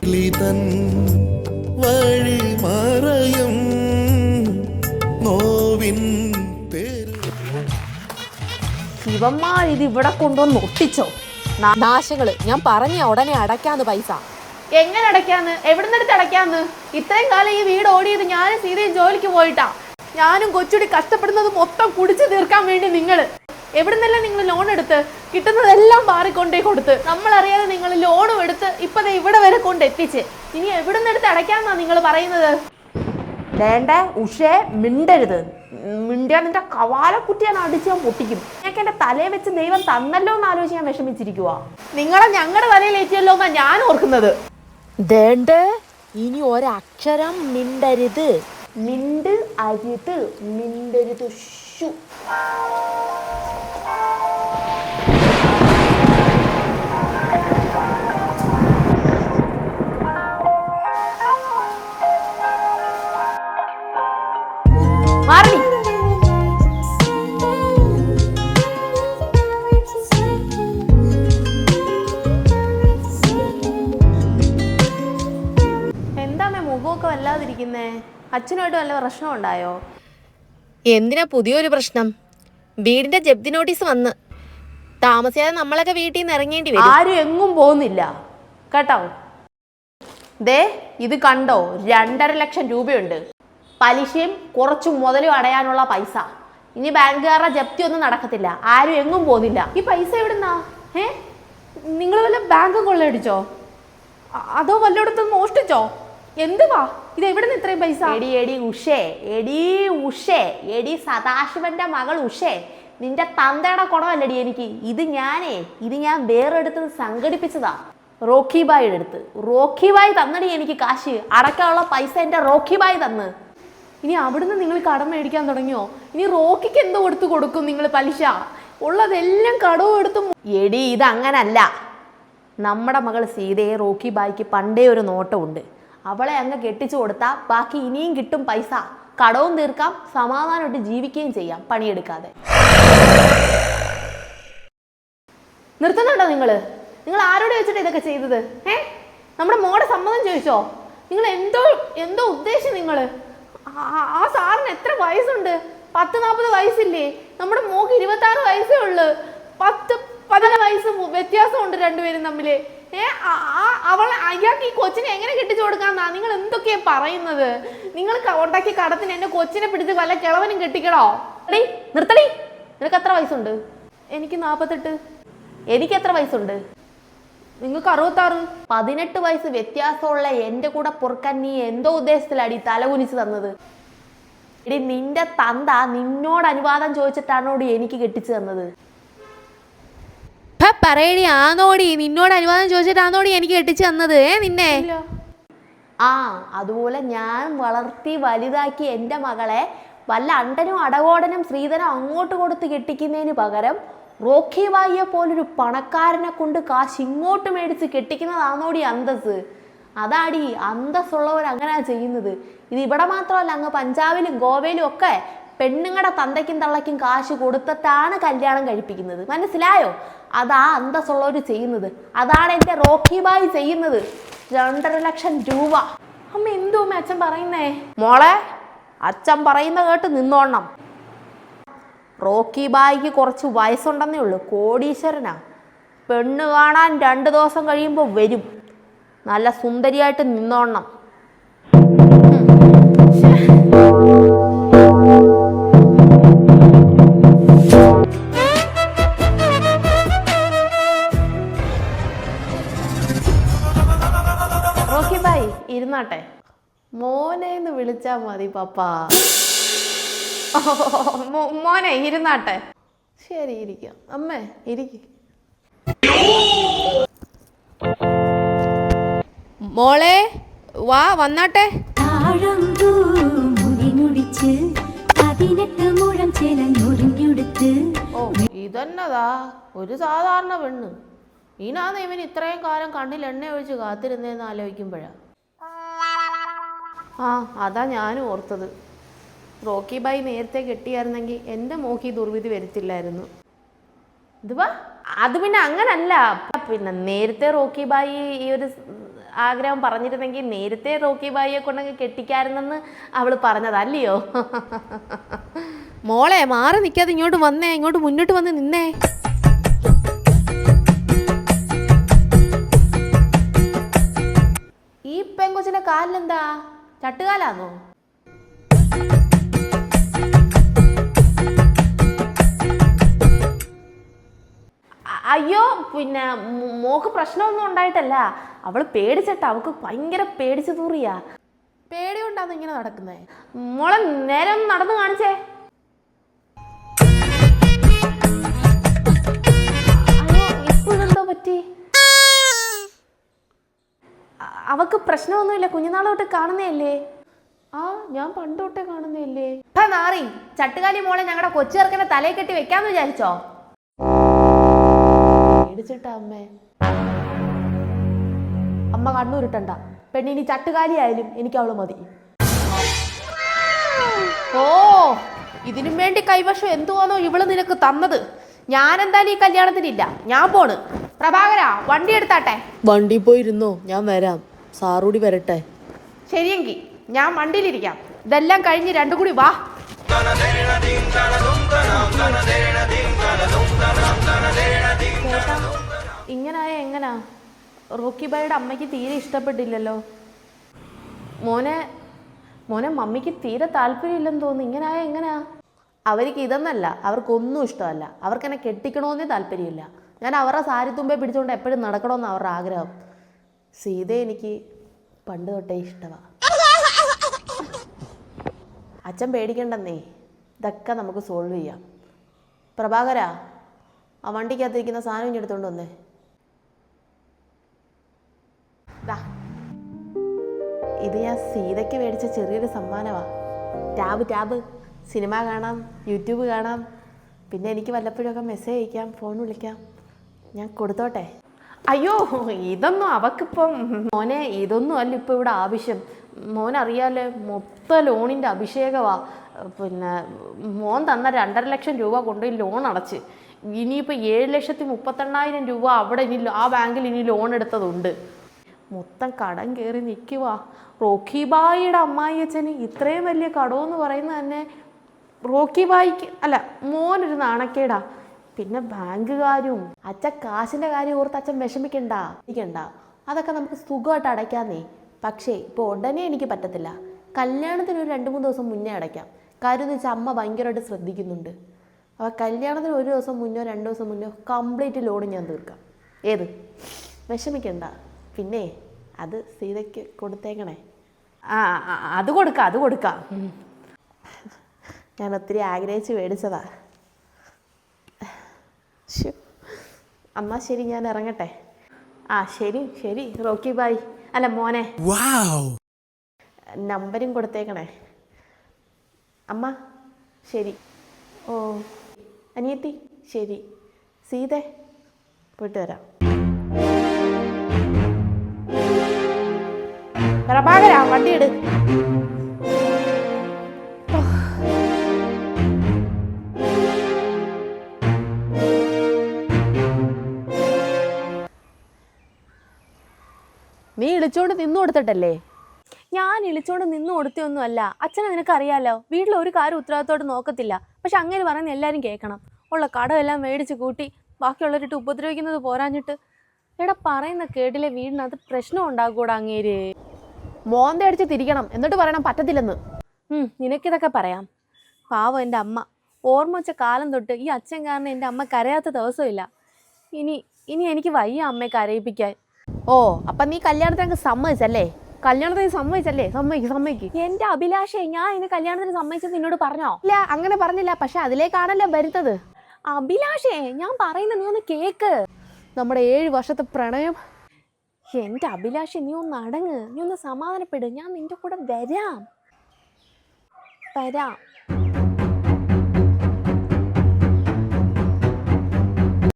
ശിവന്മാർ ഇത് ഇവിടെ കൊണ്ടുവന്ന് ഒട്ടിച്ചോ? നാശങ്ങള് ഞാൻ പറഞ്ഞ ഉടനെ അടയ്ക്കാന്ന് പൈസ. എങ്ങനെ അടയ്ക്കാന്ന്? എവിടുന്നെടുത്ത് അടയ്ക്കാന്ന്? ഇത്രയും കാലം ഈ വീട് ഓടിയത് ഞാനും സീതയും ജോലിക്ക് പോയിട്ടാ. ഞാനും കൊച്ചുടി കഷ്ടപ്പെടുന്നത് മൊത്തം കുടിച്ചു തീർക്കാൻ വേണ്ടി നിങ്ങൾ എവിടുന്നല്ലേ നിങ്ങൾ ലോൺ എടുത്ത് കിട്ടുന്നതെല്ലാം മാറിക്കൊണ്ടേ കൊടുത്ത്, നമ്മളറിയാതെ നിങ്ങൾ ലോണും എടുത്ത് ഇപ്പൊ ഇവിടെ വരെ കൊണ്ടെത്തിച്ച്. ഇനി എവിടുന്നെടുത്ത് അടയ്ക്കാന്നാ നിങ്ങൾ പറയുന്നത്? വേണ്ട ഉഷേ, മിണ്ടരുത്. മിണ്ടിയാ നിന്റെ കവാലക്കുറ്റി ഞാൻ അടിച്ച് ഞാൻ പൊട്ടിക്കും. ഞങ്ങൾക്ക് എന്റെ തലയെ വെച്ച് ദൈവം തന്നല്ലോ എന്ന് ആലോചിച്ച് ഞാൻ വിഷമിച്ചിരിക്കുവാ. നിങ്ങളെ ഞങ്ങളുടെ തലയിലേറ്റിയല്ലോ എന്നാ ഞാൻ ഓർക്കുന്നത്. ഇനി ഒരക്ഷരം മിണ്ടരുത്. മിണ്ട് അരുത്, മിണ്ടരുത്. മാറി എന്താമേ മുഖമൊക്കെ വല്ലാതിരിക്കുന്നേ? അച്ഛനുമായിട്ട് വല്ല പ്രശ്നം ഉണ്ടായോ? എന്തിനാ പുതിയൊരു പ്രശ്നം? വീടിന്റെ ജപ്തി നോട്ടീസ് വന്ന് താമസിയാതെ നമ്മളൊക്കെ വീട്ടിൽ നിന്ന് ഇറങ്ങേണ്ടി വരും. ആരും എങ്ങും പോകുന്നില്ല കേട്ടോ. ദേ ഇത് കണ്ടോ, 2.5 ലക്ഷം രൂപയുണ്ട്. പലിശയും കുറച്ച് മുതലും അടയാനുള്ള പൈസ. ഇനി ബാങ്കുകാരുടെ ജപ്തി ഒന്നും നടക്കത്തില്ല. ആരും എങ്ങും പോകുന്നില്ല. ഈ പൈസ എവിടുന്നാ? നിങ്ങൾ വല്ല ബാങ്ക് കൊള്ളയടിച്ചോ? അതോ വല്ലയിടത്തും മോഷ്ടിച്ചോ? എന്തുവാ ഇത്? എവിടുന്ന് ഇത്രയും പൈസ? എടി സദാശിവന്റെ മകൾ ഉഷേ, നിന്റെ തന്തയുടെ കുടമല്ലടി എനിക്ക്. ഇത് ഞാൻ വേറെ അടുത്ത് സംഘടിപ്പിച്ചതാ. റോക്കി ബായിയുടെ അടുത്ത്. റോക്കി ബായി തന്നടി എനിക്ക് കാശ്. അടക്കാനുള്ള പൈസ എന്റെ റോക്കി ബായി തന്ന്. ഇനി അവിടുന്ന് നിങ്ങൾ കടം മേടിക്കാൻ തുടങ്ങിയോ? ഇനി റോക്കിക്ക് എന്തോ കൊടുക്കും നിങ്ങൾ പലിശ? ഉള്ളതെല്ലാം കടവും എടുത്തും. എടി ഇത് അങ്ങനല്ല. നമ്മുടെ മകൾ സീതയെ റോക്കി ബായിക്ക് പണ്ടേ ഒരു നോട്ടമുണ്ട്. അവളെ അങ്ങ് കെട്ടിച്ചു കൊടുത്താൽ ബാക്കി ഇനിയും കിട്ടും പൈസ. കടവും തീർക്കാം, സമാധാനമായിട്ട് ജീവിക്കുകയും ചെയ്യാം പണിയെടുക്കാതെ. നിർത്തുന്നുണ്ടോ നിങ്ങൾ? ആരോട് വെച്ചിട്ട് ഇതൊക്കെ ചെയ്തത്? നമ്മുടെ മോടെ സമ്മതം ചോദിച്ചോ? നിങ്ങൾ എന്തോ ഉദ്ദേശം? നിങ്ങൾ ആ സാറിന് എത്ര വയസ്സുണ്ട്? 10-40 വയസ്സില്ലേ? നമ്മുടെ മോക്ക് 26 വയസ്സേ ഉള്ളു. 10-15 വയസ്സ് വ്യത്യാസമുണ്ട് രണ്ടുപേരും തമ്മില്. അയാൾക്ക് ഈ കൊച്ചിനെ എങ്ങനെ കെട്ടിച്ചു കൊടുക്കാന്നാ നിങ്ങൾ എന്തൊക്കെയാ പറയുന്നത്? നിങ്ങൾ ഉണ്ടാക്കിയ കടത്തിന് എന്റെ കൊച്ചിനെ പിടിച്ച് വല്ല കിളവനും കെട്ടിക്കണോ? നിർത്തടി. നിനക്ക് എത്ര വയസ്സുണ്ട്? എനിക്ക് 48. എനിക്ക് എത്ര വയസ്സുണ്ട്? നിങ്ങൾക്ക് 66. 18 വയസ്സ് വ്യത്യാസമുള്ള എന്റെ കൂടെ പൊറുക്കാൻ നീ എന്തോ ഉദ്ദേശത്തിലാടി തലകുനിച്ച് തന്നത്? എടി നിന്റെ തന്ത നിന്നോട് അനുവാദം ചോദിച്ചിട്ടാണോടി എനിക്ക് കെട്ടിച്ചു തന്നത്? പറയടി, ആന്നോടി? നിന്നോട് അനുവാദം ചോദിച്ചിട്ടാന്നോടി എനിക്ക് കെട്ടിച്ചു തന്നത്? നിന്നെ അതുപോലെ ഞാൻ വളർത്തി വലുതാക്കി എൻ്റെ മകളെ വല്ല അണ്ടനും അടകോടനും ശ്രീധനും അങ്ങോട്ട് കൊടുത്ത് കെട്ടിക്കുന്നതിന് പകരം റോക്കി ബായിയെ പോലൊരു പണക്കാരനെ കൊണ്ട് കാശ് ഇങ്ങോട്ട് മേടിച്ച് കെട്ടിക്കുന്നതാണോടി അന്തസ്? അതാടി അന്തസ്സുള്ളവർ അങ്ങനെയാ ചെയ്യുന്നത്. ഇത് ഇവിടെ മാത്രമല്ല, അങ്ങ് പഞ്ചാബിലും ഗോവയിലും ഒക്കെ പെണ്ണുങ്ങളുടെ തന്തയ്ക്കും തള്ളയ്ക്കും കാശ് കൊടുത്തിട്ടാണ് കല്യാണം കഴിപ്പിക്കുന്നത്. മനസ്സിലായോ? അതാ അന്തസ്സുള്ളവർ ചെയ്യുന്നത്. അതാണ് എൻ്റെ റോക്കി ബായി ചെയ്യുന്നത്. 2.5 ലക്ഷം രൂപ. അമ്മ എന്തോ അച്ഛൻ പറയുന്നേ? മോളെ, അച്ഛൻ പറയുന്ന കേട്ട് നിന്നോണം. റോക്കി ബായിക്ക് കുറച്ച് വയസ്സുണ്ടെന്നേ ഉള്ളൂ. കോടീശ്വരനാ. പെണ്ണ് കാണാൻ 2 ദിവസം കഴിയുമ്പോൾ വരും. നല്ല സുന്ദരിയായിട്ട് നിന്നോണം. റോക്കി ബായി ഇരുന്നാട്ടെ. മോനെന്ന് വിളിച്ചാ മതി പപ്പാ. മോനെ ഇരുന്നാട്ടെ. ശരി ഇരിക്കാം. അമ്മേ ഇരിക്കും. മോളെ വാ, വന്നാട്ടെ. ഇതന്നതാ ഒരു സാധാരണ പെണ്ണ്. ഈനാന്ന് ഇവൻ ഇത്രയും കാലം കണ്ണിൽ എണ്ണ ഒഴിച്ച് കാത്തിരുന്നേന്ന് ആലോചിക്കുമ്പോഴാ. അതാ ഞാനും ഓർത്തത്. റോക്കി ബായി നേരത്തെ കെട്ടിയായിരുന്നെങ്കിൽ എൻ്റെ മോക്ക് ദുർവിധി വരുത്തില്ലായിരുന്നു. ഇതുവാ അത് പിന്നെ അങ്ങനല്ല. പിന്നെ നേരത്തെ റോക്കി ബായി ഈ ഒരു ആഗ്രഹം പറഞ്ഞിരുന്നെങ്കിൽ നേരത്തെ റോക്കി ബായിയെ കൊണ്ടങ്ങ് കെട്ടിക്കാരുന്നെന്ന് അവൾ പറഞ്ഞതല്ലയോ? മോളെ മാറി നിൽക്കാതെ ഇങ്ങോട്ട് വന്നേ, ഇങ്ങോട്ട് മുന്നോട്ട് വന്ന് നിന്നേ. ഈ പെങ്കൊച്ചിന്റെ കാലിലെന്താ ചട്ടുകാലാന്നോ? അയ്യോ, പിന്നെ മോക്ക് പ്രശ്നമൊന്നും ഉണ്ടായിട്ടല്ല. അവൾ പേടിച്ചിട്ടാ, അവൾക്ക് ഭയങ്കര പേടിച്ചു തൂറിയാ. പേടി കൊണ്ടാന്ന് ഇങ്ങനെ നടക്കുന്നേ. മോളെ നേരെ ഒന്ന് നടന്നു കാണിച്ചേ. അയ്യോ, ഇപ്പോഴെന്തോ പറ്റി? അവക്ക് പ്രശ്നമൊന്നുമില്ല, കുഞ്ഞുനാൾ തൊട്ട് കാണുന്നതല്ലേ? ആ, ഞാൻ പണ്ട് തൊട്ടേ കാണുന്നതല്ലേ. നാറി ചട്ടുകാലി മോളെ ഞങ്ങളുടെ കൊച്ചു ചെറുക്കനെ തലയിൽ കെട്ടി വെക്കാന്ന് വിചാരിച്ചോ? പേടിച്ചിട്ടാ അമ്മേ. അമ്മ കണ്ണൂരിട്ടണ്ട. പെണ്ണിനി ചട്ടുകാലി ആയാലും എനിക്ക് അവള് മതി. ഓ, ഇതിനും വേണ്ടി കൈവശം എന്തുവാണോ ഇവള് നിനക്ക് തന്നത്. ഞാൻ എന്തായാലും ഈ കല്യാണത്തിനില്ല, ഞാൻ പോണ്. പ്രഭാകര, വണ്ടി എടുത്താട്ടെ. വണ്ടി പോയിരുന്നോ, ഞാൻ വരാം. സാറൂടി വരട്ടെ. ശരിയെങ്കിൽ ഞാൻ വണ്ടിയിലിരിക്കാം. ഇതെല്ലാം കഴിഞ്ഞ് രണ്ടും കൂടി വാ. ഇങ്ങനായ എങ്ങനാ? റോക്കി ബായിയുടെ അമ്മയ്ക്ക് തീരെ ഇഷ്ടപ്പെട്ടില്ലല്ലോ. മോനെ മമ്മിക്ക് തീരെ താല്പര്യമില്ലെന്ന് തോന്നുന്നു. ഇങ്ങനായ എങ്ങനാ? അവർക്ക് ഇതെന്നല്ല, അവർക്കൊന്നും ഇഷ്ടമല്ല. അവർക്കെന്നെ കെട്ടിക്കണമെന്നേ താല്പര്യമില്ല. ഞാൻ അവരുടെ സാരിത്തുമ്പേ പിടിച്ചുകൊണ്ട് എപ്പോഴും നടക്കണമെന്ന് അവരുടെ ആഗ്രഹം. സീതയെ എനിക്ക് പണ്ട് തൊട്ടേ ഇഷ്ടമാണ്. അച്ഛൻ പേടിക്കണ്ടെന്നേ, ഇതൊക്കെ നമുക്ക് സോൾവ് ചെയ്യാം. പ്രഭാകര, ആ വണ്ടിക്കകത്തിരിക്കുന്ന സാധനം ഇനി എടുത്തോണ്ട് വന്നേ. ഇത് ഞാൻ സീതയ്ക്ക് മേടിച്ച ചെറിയൊരു സമ്മാനമാണ്. ടാബ് സിനിമ കാണാം, യൂട്യൂബ് കാണാം, പിന്നെ എനിക്ക് വല്ലപ്പോഴൊക്കെ മെസ്സേജ് അയക്കാം, ഫോൺ വിളിക്കാം. ഞാൻ കൊടുത്തോട്ടെ? അയ്യോ, ഇതൊന്നും അവക്കിപ്പം. മോനെ, ഇതൊന്നും അല്ല ഇപ്പം ഇവിടെ ആവശ്യം. മോനറിയാലേ, മൊത്തം ലോണിൻ്റെ അഭിഷേകമാണ്. പിന്നെ മോൻ തന്ന 2.5 ലക്ഷം രൂപ കൊണ്ടുപോയി ലോൺ അടച്ച്. ഇനിയിപ്പോൾ 7,38,000 രൂപ അവിടെ ഇനി ആ ബാങ്കിൽ ഇനി ലോൺ എടുത്തതുണ്ട്. മൊത്തം കടം കയറി നിൽക്കുക. റോക്കി ബായിയുടെ അമ്മായി അച്ഛന് ഇത്രയും വലിയ കടമെന്ന് പറയുന്നത് തന്നെ റോക്കി ബായിക്ക് അല്ല, മോനൊരു നാണക്കേടാ. പിന്നെ ബാങ്കുകാരും. അച്ഛൻ കാശിൻ്റെ കാര്യം ഓർത്ത് അച്ഛൻ വിഷമിക്കണ്ട. അതൊക്കെ നമുക്ക് സുഖമായിട്ട് അടയ്ക്കാന്നേ. പക്ഷേ ഇപ്പോൾ ഉടനെ എനിക്ക് പറ്റത്തില്ല. കല്യാണത്തിന് ഒരു 2-3 ദിവസം മുന്നേ അടയ്ക്കാം. കാര്യം എന്ന് വെച്ചാൽ അമ്മ ഭയങ്കരമായിട്ട് ശ്രദ്ധിക്കുന്നുണ്ട്. അപ്പോൾ കല്യാണത്തിന് 1 ദിവസം മുന്നോ 2 ദിവസം മുന്നോ കംപ്ലീറ്റ് ലോഡ് ഞാൻ തീർക്കാം. ഏത്? വിഷമിക്കണ്ട. പിന്നെ അത് സീതയ്ക്ക് കൊടുത്തേക്കണേ. അത് കൊടുക്കാം. ഞാൻ ഒത്തിരി ആഗ്രഹിച്ച് മേടിച്ചതാ. അമ്മ ശരി, ഞാൻ ഇറങ്ങട്ടെ. ശരി റോക്കി ബായ്. അല്ല മോനെ, നമ്പരും കൊടുത്തേക്കണേ. അമ്മ ശരി. ഓ അനിയത്തി ശരി. സീതേ, പോയിട്ട് വരാം. പ്രഭാകര, വണ്ടി എടു. നീ ഇളിച്ചോണ്ട് നിന്നു കൊടുത്തിട്ടല്ലേ? ഞാൻ ഇളിച്ചോണ്ട് നിന്നു കൊടുത്തൊന്നും അല്ല. അച്ഛനെ നിനക്കറിയാലോ, വീട്ടിൽ ഒരു കാര്യം ഉത്തരവാദിത്തോട്ട് നോക്കത്തില്ല. പക്ഷെ അങ്ങനെ പറയുന്ന എല്ലാവരും കേൾക്കണം. ഉള്ള കടമെല്ലാം മേടിച്ച് കൂട്ടി ബാക്കിയുള്ളവരിട്ട് ഉപദ്രവിക്കുന്നത് പോരാഞ്ഞിട്ട്. എടാ, പറയുന്ന കേട്ടിലെ വീടിനകത്ത് പ്രശ്നം ഉണ്ടാകൂടാ അങ്ങേര്. മോന്ത അടിച്ച് തിരിക്കണം, എന്നിട്ട് പറയണം പറ്റത്തില്ലെന്ന്. നിനക്കിതൊക്കെ പറയാം. പാവം എൻ്റെ അമ്മ. ഓർമ്മ വെച്ച കാലം തൊട്ട് ഈ അച്ഛൻ കാരണം എൻ്റെ അമ്മ കരയാത്ത ദിവസമില്ല. ഇനി എനിക്ക് വയ്യ അമ്മയെ കരയിപ്പിക്കാൻ. ഓ, അപ്പം നീ കല്യാണത്തിന് സമ്മതിച്ചല്ലേ? സമ്മതിക്ക്. എൻ്റെ അഭിലാഷേ, ഞാൻ ഇനി കല്യാണത്തിന് സമ്മതിച്ചത് നിന്നോട് പറഞ്ഞോ? ഇല്ല, അങ്ങനെ പറഞ്ഞില്ല. പക്ഷെ അതിലേക്കാണല്ലോ വരുന്നത്. അഭിലാഷേ, ഞാൻ പറയുന്നത് നീ ഒന്ന് കേക്ക്. നമ്മുടെ 7 വർഷത്തെ പ്രണയം. എൻ്റെ അഭിലാഷേ, നീ ഒന്ന് അടങ്ങ്, നീ ഒന്ന് സമാധാനപ്പെട്. ഞാൻ നിന്റെ കൂടെ വരാം.